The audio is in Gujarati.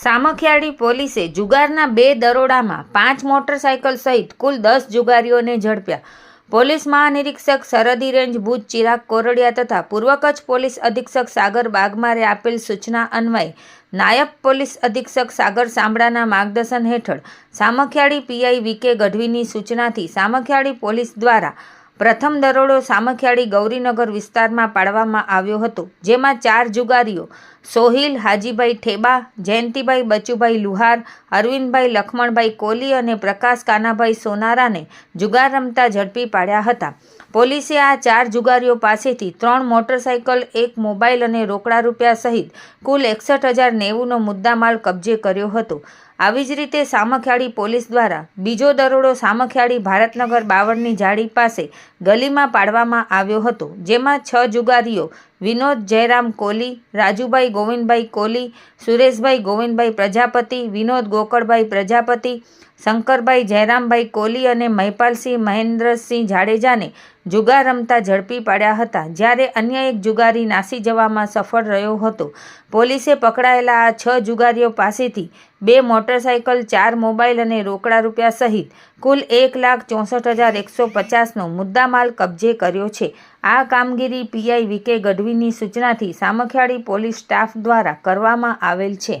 સામખિયાળી પોલીસે જુગારના 2 દરોડામાં 5 મોટરસાયકલ સહિત કુલ 10 જુગારીઓને ઝડપ્યા. પોલીસ મહાનિરીક્ષક સરહદી રેન્જ ભુજ ચિરાગ કોરડિયા તથા પૂર્વ કચ્છ પોલીસ અધિક્ષક સાગર બાગમારે આપેલ સૂચના અન્વયે નાયબ પોલીસ અધિક્ષક સાગર સાંભળાના માર્ગદર્શન હેઠળ સામખિયાળી પીઆઈ વીકે ગઢવીની સૂચનાથી સામખિયાળી પોલીસ દ્વારા પ્રથમ દરોડો સામખિયાળી ગૌરીનગર વિસ્તારમાં પાડવામાં આવ્યો હતો, જેમાં 4 જુગારીઓ સોહિલ હાજીભાઈ ઠેબા, જયંતિભાઈ બચુભાઈ લુહાર, અરવિંદભાઈ લખમણભાઈ કોલી અને પ્રકાશ કાનાભાઈ સોનારાને જુગાર રમતા ઝડપી પાડ્યા હતા. પોલીસે આ 4 જુગારીઓ પાસેથી 3 મોટરસાયકલ, 1 મોબાઈલ અને રોકડા રૂપિયા સહિત કુલ 61,090નો મુદ્દામાલ કબજે કર્યો હતો. આવી જ રીતે સામખિયાળી પોલીસ દ્વારા બીજો દરોડો સામખિયાળી ભારતનગર બાવળની જાળી પાસે ગલીમાં પાડવામાં આવ્યો હતો, જેમાં 6 જુગારીઓ વિનોદ જયરામ કોલી, રાજુભાઈ ગોવિંદભાઈ કોલી, સુરેશભાઈ ગોવિંદભાઈ પ્રજાપતિ, વિનોદ ગોકળભાઈ પ્રજાપતિ, શંકરભાઈ જયરામભાઈ કોલી અને મહિપાલસિંહ મહેન્દ્રસિંહ જાડેજાને જુગાર રમતા ઝડપી પાડ્યા હતા, જ્યારે અન્ય એક જુગારી નાસી જવામાં સફળ રહ્યો હતો. પોલીસે પકડાયેલા આ 6 જુગારીઓ પાસેથી 2 મોટરસાયકલ, 4 મોબાઈલ અને રોકડા રૂપિયા સહિત કુલ 1,64,150નો મુદ્દામાલ કબજે કર્યો છે. આ કામગીરી પીઆઈ વીકે ગઢવીની સૂચનાથી સામખિયાળી પોલીસ સ્ટાફ દ્વારા કરવામાં આવેલ છે.